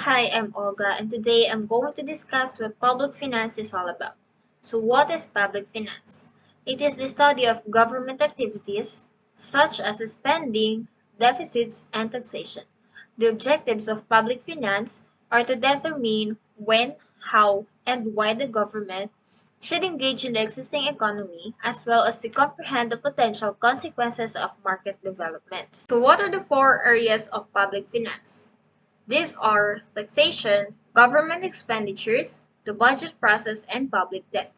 Hi, I'm Olga, and today I'm going to discuss what public finance is all about. So, what is public finance? It is the study of government activities, such as spending, deficits, and taxation. The objectives of public finance are to determine when, how, and why the government should engage in the existing economy, as well as to comprehend the potential consequences of market developments. So, what are the four areas of public finance? These are taxation, government expenditures, the budget process, and public debt.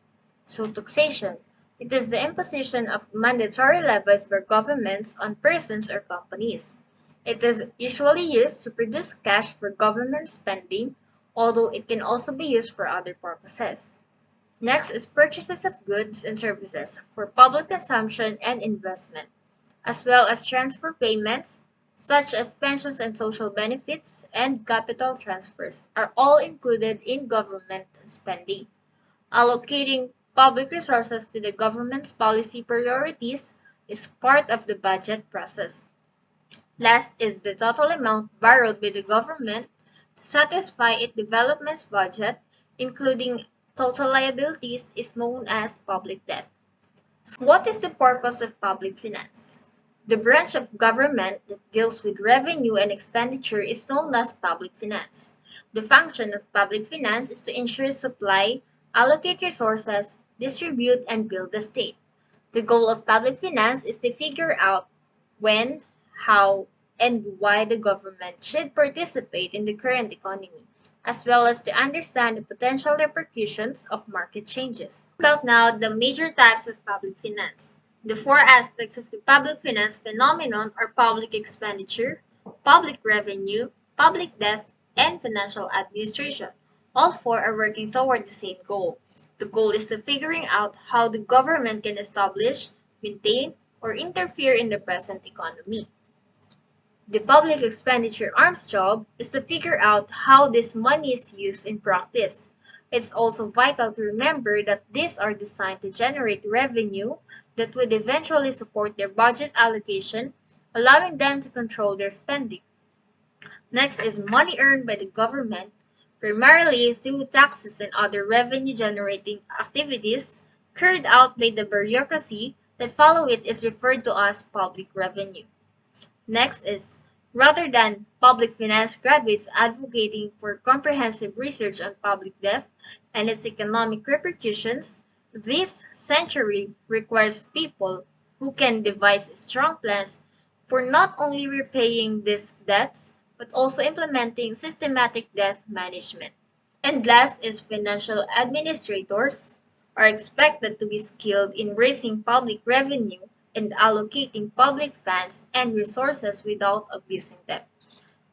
So, taxation. It is the imposition of mandatory levies by governments on persons or companies. It is usually used to produce cash for government spending, although it can also be used for other purposes. Next is purchases of goods and services for public consumption and investment, as well as transfer payments, such as pensions and social benefits, and capital transfers, are all included in government spending. Allocating public resources to the government's policy priorities is part of the budget process. Last is the total amount borrowed by the government to satisfy its development budget, including total liabilities, is known as public debt. What is the purpose of public finance? The branch of government that deals with revenue and expenditure is known as public finance. The function of public finance is to ensure supply, allocate resources, distribute, and build the state. The goal of public finance is to figure out when, how, and why the government should participate in the current economy, as well as to understand the potential repercussions of market changes. About now the major types of public finance. The four aspects of the public finance phenomenon are public expenditure, public revenue, public debt, and financial administration. All four are working toward the same goal. The goal is to figuring out how the government can establish, maintain, or interfere in the present economy. The public expenditure arm's job is to figure out how this money is used in practice. It's also vital to remember that these are designed to generate revenue that would eventually support their budget allocation, allowing them to control their spending. Next is money earned by the government, primarily through taxes and other revenue generating activities carried out by the bureaucracy that follow it is referred to as public revenue. Next is rather than public finance graduates advocating for comprehensive research on public debt and its economic repercussions, this century requires people who can devise strong plans for not only repaying these debts but also implementing systematic debt management. And last is financial administrators are expected to be skilled in raising public revenue and allocating public funds and resources without abusing them.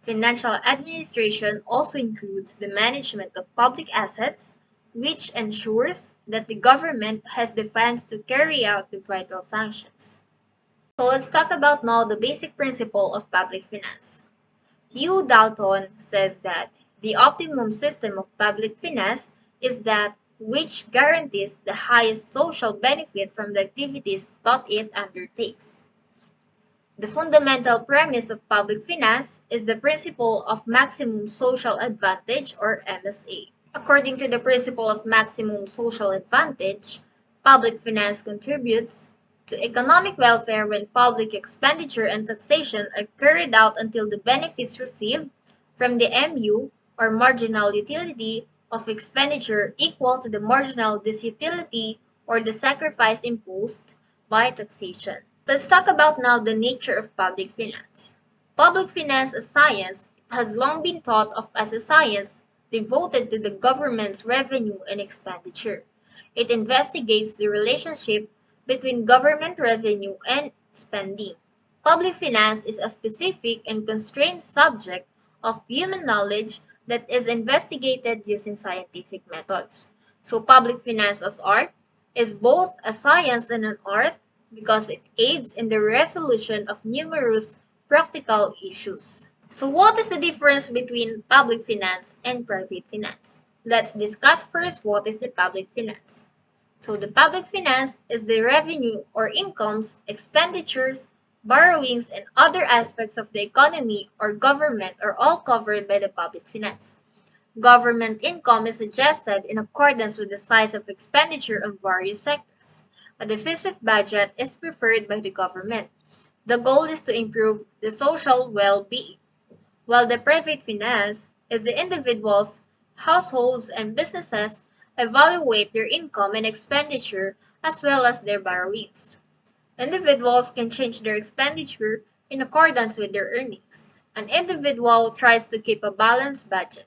Financial administration also includes the management of public assets, which ensures that the government has the funds to carry out the vital functions. So let's talk about now the basic principle of public finance. Hugh Dalton says that the optimum system of public finance is that which guarantees the highest social benefit from the activities that it undertakes. The fundamental premise of public finance is the principle of maximum social advantage or MSA. According to the principle of maximum social advantage, public finance contributes to economic welfare when public expenditure and taxation are carried out until the benefits received from the MU or marginal utility of expenditure equal to the marginal disutility or the sacrifice imposed by taxation. Let's talk about now the nature of public finance. Public finance as science has long been thought of as a science devoted to the government's revenue and expenditure. It investigates the relationship between government revenue and spending. Public finance is a specific and constrained subject of human knowledge that is investigated using scientific methods. So, public finance as art is both a science and an art because it aids in the resolution of numerous practical issues. So, what is the difference between public finance and private finance? Let's discuss first what is the public finance. So, the public finance is the revenue or incomes, expenditures, borrowings, and other aspects of the economy or government are all covered by the public finance. Government income is adjusted in accordance with the size of expenditure on various sectors. A deficit budget is preferred by the government. The goal is to improve the social well-being, while the private finance is the individuals, households, and businesses evaluate their income and expenditure as well as their borrowings. Individuals can change their expenditure in accordance with their earnings. An individual tries to keep a balanced budget.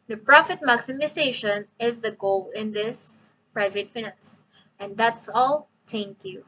The profit maximization is the goal in this private finance. And that's all. Thank you.